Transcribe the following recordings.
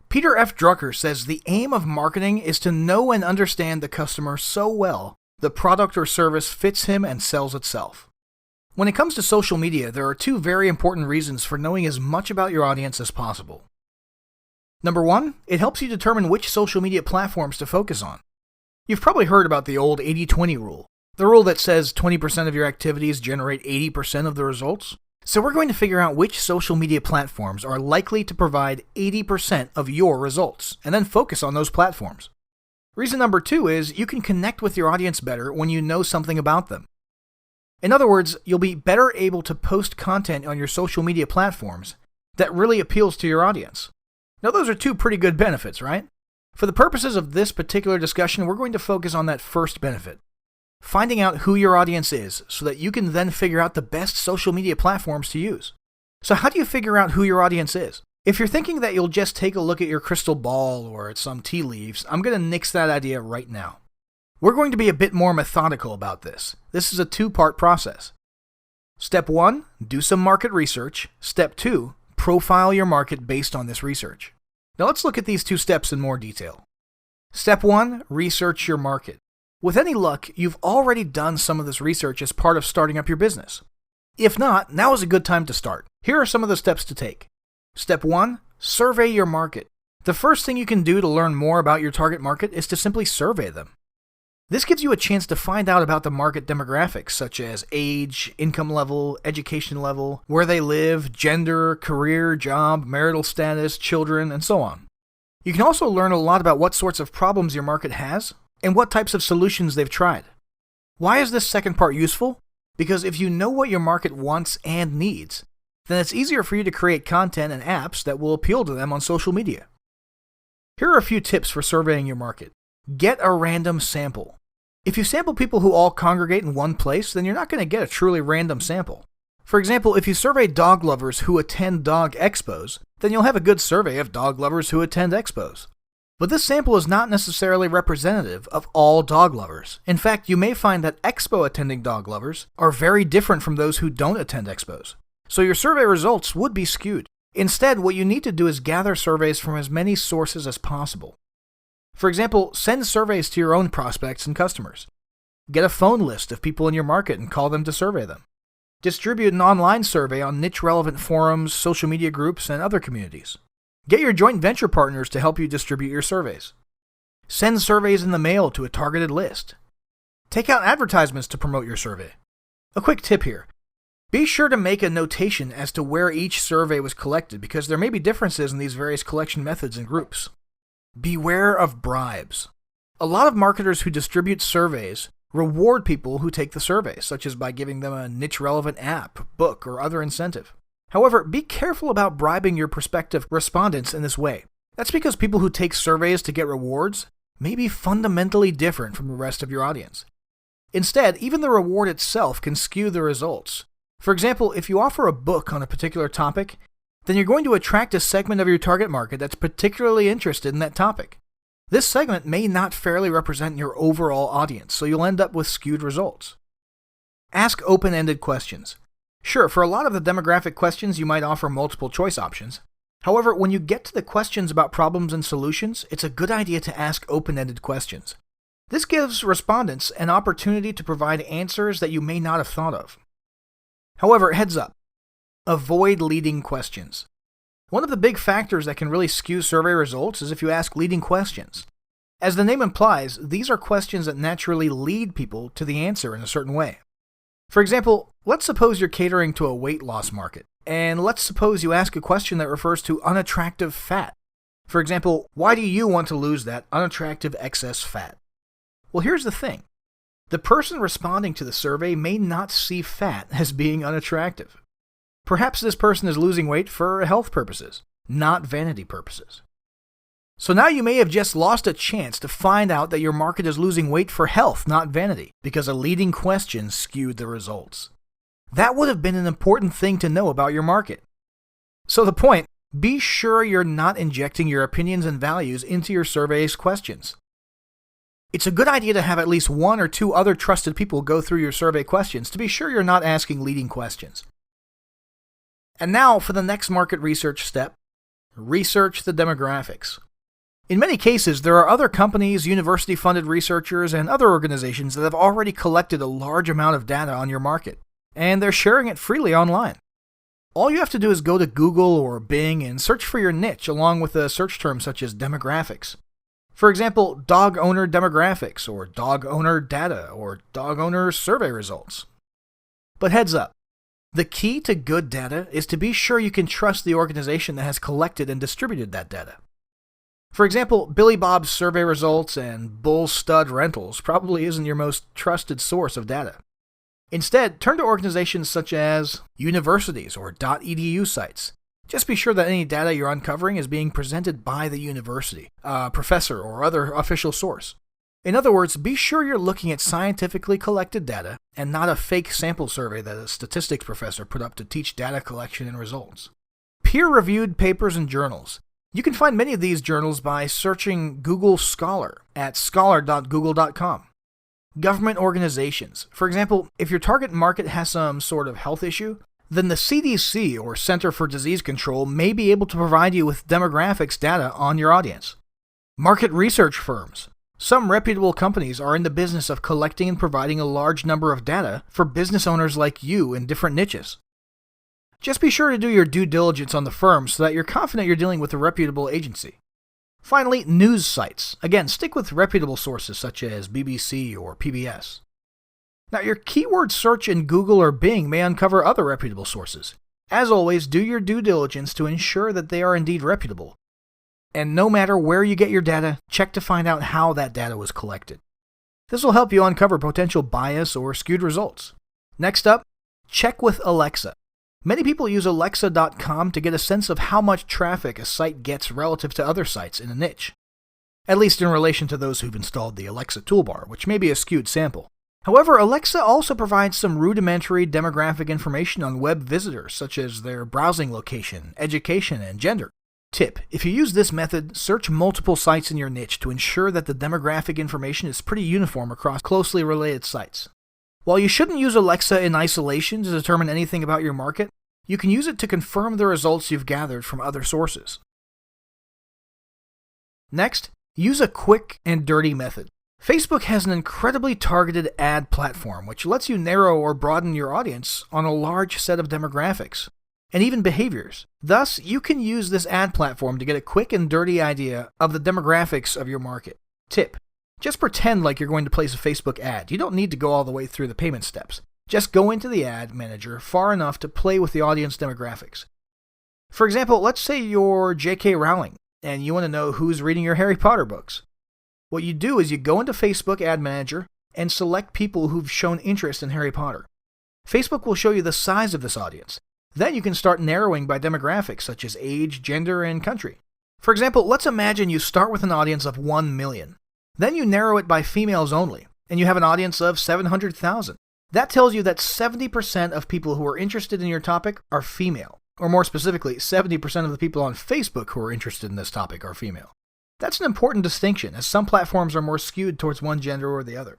Peter F. Drucker says the aim of marketing is to know and understand the customer so well the product or service fits him and sells itself. When it comes to social media, there are two very important reasons for knowing as much about your audience as possible. Number one, it helps you determine which social media platforms to focus on. You've probably heard about the old 80-20 rule, the rule that says 20% of your activities generate 80% of the results. So we're going to figure out which social media platforms are likely to provide 80% of your results, and then focus on those platforms. Reason number two is you can connect with your audience better when you know something about them. In other words, you'll be better able to post content on your social media platforms that really appeals to your audience. Now those are two pretty good benefits, right? For the purposes of this particular discussion, we're going to focus on that first benefit. Finding out who your audience is so that you can then figure out the best social media platforms to use. So how do you figure out who your audience is? If you're thinking that you'll just take a look at your crystal ball or at some tea leaves, I'm going to nix that idea right now. We're going to be a bit more methodical about this. This is a two-part process. Step 1, do some market research. Step 2, profile your market based on this research. Now let's look at these two steps in more detail. Step 1, research your market. With any luck, you've already done some of this research as part of starting up your business. If not, now is a good time to start. Here are some of the steps to take. Step 1, survey your market. The first thing you can do to learn more about your target market is to simply survey them. This gives you a chance to find out about the market demographics such as age, income level, education level, where they live, gender, career, job, marital status, children, and so on. You can also learn a lot about what sorts of problems your market has and what types of solutions they've tried. Why is this second part useful? Because if you know what your market wants and needs, then it's easier for you to create content and apps that will appeal to them on social media. Here are a few tips for surveying your market. Get a random sample. If you sample people who all congregate in one place, then you're not going to get a truly random sample. For example, if you survey dog lovers who attend dog expos, then you'll have a good survey of dog lovers who attend expos. But this sample is not necessarily representative of all dog lovers. In fact, you may find that expo attending dog lovers are very different from those who don't attend expos. So your survey results would be skewed. Instead, what you need to do is gather surveys from as many sources as possible. For example, send surveys to your own prospects and customers. Get a phone list of people in your market and call them to survey them. Distribute an online survey on niche-relevant forums, social media groups, and other communities. Get your joint venture partners to help you distribute your surveys. Send surveys in the mail to a targeted list. Take out advertisements to promote your survey. A quick tip here. Be sure to make a notation as to where each survey was collected because there may be differences in these various collection methods and groups. Beware of bribes. A lot of marketers who distribute surveys reward people who take the survey, such as by giving them a niche-relevant app, book, or other incentive. However, be careful about bribing your prospective respondents in this way. That's because people who take surveys to get rewards may be fundamentally different from the rest of your audience. Instead, even the reward itself can skew the results. For example, if you offer a book on a particular topic, then you're going to attract a segment of your target market that's particularly interested in that topic. This segment may not fairly represent your overall audience, so you'll end up with skewed results. Ask open-ended questions. Sure, for a lot of the demographic questions, you might offer multiple choice options. However, when you get to the questions about problems and solutions, it's a good idea to ask open-ended questions. This gives respondents an opportunity to provide answers that you may not have thought of. However, heads up. Avoid leading questions. One of the big factors that can really skew survey results is if you ask leading questions. As the name implies, these are questions that naturally lead people to the answer in a certain way. For example, let's suppose you're catering to a weight loss market, and let's suppose you ask a question that refers to unattractive fat. For example, why do you want to lose that unattractive excess fat? Well, here's the thing. The person responding to the survey may not see fat as being unattractive. Perhaps this person is losing weight for health purposes, not vanity purposes. So now you may have just lost a chance to find out that your market is losing weight for health, not vanity, because a leading question skewed the results. That would have been an important thing to know about your market. So the point, be sure you're not injecting your opinions and values into your survey's questions. It's a good idea to have at least one or two other trusted people go through your survey questions to be sure you're not asking leading questions. And now for the next market research step, research the demographics. In many cases, there are other companies, university-funded researchers, and other organizations that have already collected a large amount of data on your market, and they're sharing it freely online. All you have to do is go to Google or Bing and search for your niche along with a search term such as demographics. For example, dog owner demographics, or dog owner data, or dog owner survey results. But heads up, the key to good data is to be sure you can trust the organization that has collected and distributed that data. For example, Billy Bob's survey results and Bull Stud Rentals probably isn't your most trusted source of data. Instead, turn to organizations such as universities or .edu sites. Just be sure that any data you're uncovering is being presented by the university, a professor, or other official source. In other words, be sure you're looking at scientifically collected data and not a fake sample survey that a statistics professor put up to teach data collection and results. Peer-reviewed papers and journals. You can find many of these journals by searching Google Scholar at scholar.google.com. Government organizations. For example, if your target market has some sort of health issue, then the CDC, or Center for Disease Control, may be able to provide you with demographics data on your audience. Market research firms. Some reputable companies are in the business of collecting and providing a large number of data for business owners like you in different niches. Just be sure to do your due diligence on the firm so that you're confident you're dealing with a reputable agency. Finally, news sites. Again, stick with reputable sources such as BBC or PBS. Now, your keyword search in Google or Bing may uncover other reputable sources. As always, do your due diligence to ensure that they are indeed reputable. And no matter where you get your data, check to find out how that data was collected. This will help you uncover potential bias or skewed results. Next up, check with Alexa. Many people use Alexa.com to get a sense of how much traffic a site gets relative to other sites in a niche. At least in relation to those who've installed the Alexa toolbar, which may be a skewed sample. However, Alexa also provides some rudimentary demographic information on web visitors, such as their browsing location, education, and gender. Tip: if you use this method, search multiple sites in your niche to ensure that the demographic information is pretty uniform across closely related sites. While you shouldn't use Alexa in isolation to determine anything about your market, you can use it to confirm the results you've gathered from other sources. Next, use a quick and dirty method. Facebook has an incredibly targeted ad platform which lets you narrow or broaden your audience on a large set of demographics and even behaviors. Thus, you can use this ad platform to get a quick and dirty idea of the demographics of your market. Tip: just pretend like you're going to place a Facebook ad. You don't need to go all the way through the payment steps. Just go into the ad manager far enough to play with the audience demographics. For example, let's say you're J.K. Rowling and you want to know who's reading your Harry Potter books. What you do is you go into Facebook Ad Manager and select people who've shown interest in Harry Potter. Facebook will show you the size of this audience. Then you can start narrowing by demographics such as age, gender, and country. For example, let's imagine you start with an audience of 1 million. Then you narrow it by females only, and you have an audience of 700,000. That tells you that 70% of people who are interested in your topic are female. Or more specifically, 70% of the people on Facebook who are interested in this topic are female. That's an important distinction, as some platforms are more skewed towards one gender or the other.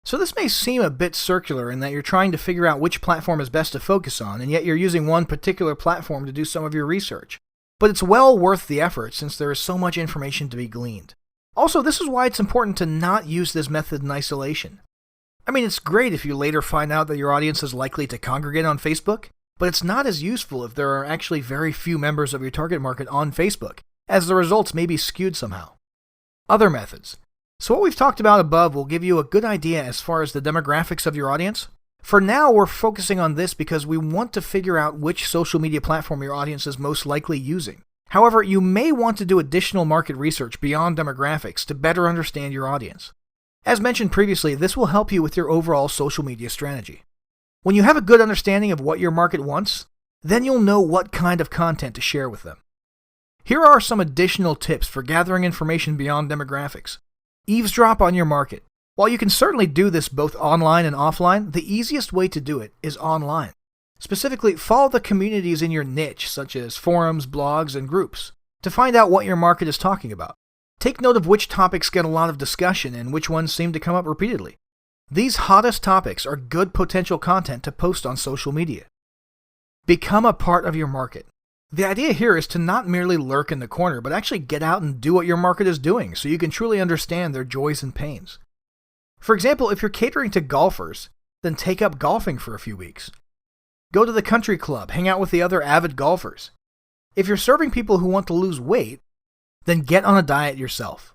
So this may seem a bit circular in that you're trying to figure out which platform is best to focus on, and yet you're using one particular platform to do some of your research. But it's well worth the effort since there is so much information to be gleaned. Also, this is why it's important to not use this method in isolation. I mean, it's great if you later find out that your audience is likely to congregate on Facebook, but it's not as useful if there are actually very few members of your target market on Facebook, as the results may be skewed somehow. Other methods. So what we've talked about above will give you a good idea as far as the demographics of your audience. For now, we're focusing on this because we want to figure out which social media platform your audience is most likely using. However, you may want to do additional market research beyond demographics to better understand your audience. As mentioned previously, this will help you with your overall social media strategy. When you have a good understanding of what your market wants, then you'll know what kind of content to share with them. Here are some additional tips for gathering information beyond demographics. Eavesdrop on your market. While you can certainly do this both online and offline, the easiest way to do it is online. Specifically, follow the communities in your niche, such as forums, blogs, and groups, to find out what your market is talking about. Take note of which topics get a lot of discussion and which ones seem to come up repeatedly. These hottest topics are good potential content to post on social media. Become a part of your market. The idea here is to not merely lurk in the corner, but actually get out and do what your market is doing so you can truly understand their joys and pains. For example, if you're catering to golfers, then take up golfing for a few weeks. Go to the country club, hang out with the other avid golfers. If you're serving people who want to lose weight, then get on a diet yourself.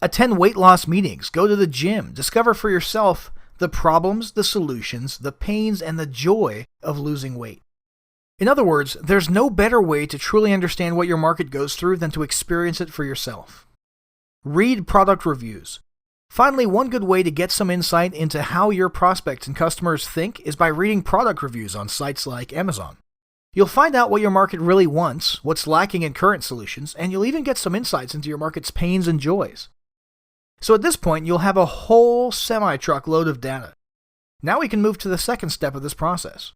Attend weight loss meetings, go to the gym, discover for yourself the problems, the solutions, the pains, and the joy of losing weight. In other words, there's no better way to truly understand what your market goes through than to experience it for yourself. Read product reviews. Finally, one good way to get some insight into how your prospects and customers think is by reading product reviews on sites like Amazon. You'll find out what your market really wants, what's lacking in current solutions, and you'll even get some insights into your market's pains and joys. So at this point, you'll have a whole semi-truck load of data. Now we can move to the second step of this process.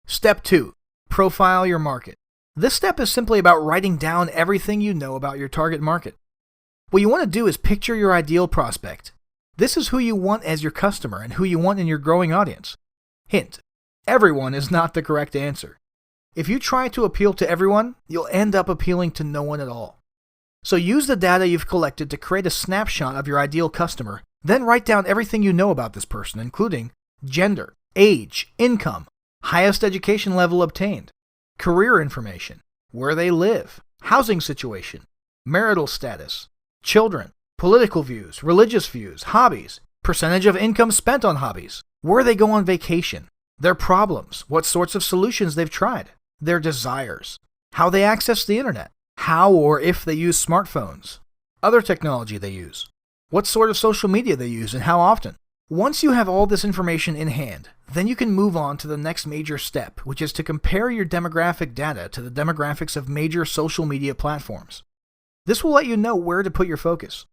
Step 2. Profile your market. This step is simply about writing down everything you know about your target market. What you want to do is picture your ideal prospect. This is who you want as your customer and who you want in your growing audience. Hint: everyone is not the correct answer. If you try to appeal to everyone, you'll end up appealing to no one at all. So use the data you've collected to create a snapshot of your ideal customer, then write down everything you know about this person, including gender, age, income, highest education level obtained, career information, where they live, housing situation, marital status, children, political views, religious views, hobbies, percentage of income spent on hobbies, where they go on vacation, their problems, what sorts of solutions they've tried, their desires, how they access the internet, how or if they use smartphones, other technology they use, what sort of social media they use and how often. Once you have all this information in hand, then you can move on to the next major step, which is to compare your demographic data to the demographics of major social media platforms. This will let you know where to put your focus.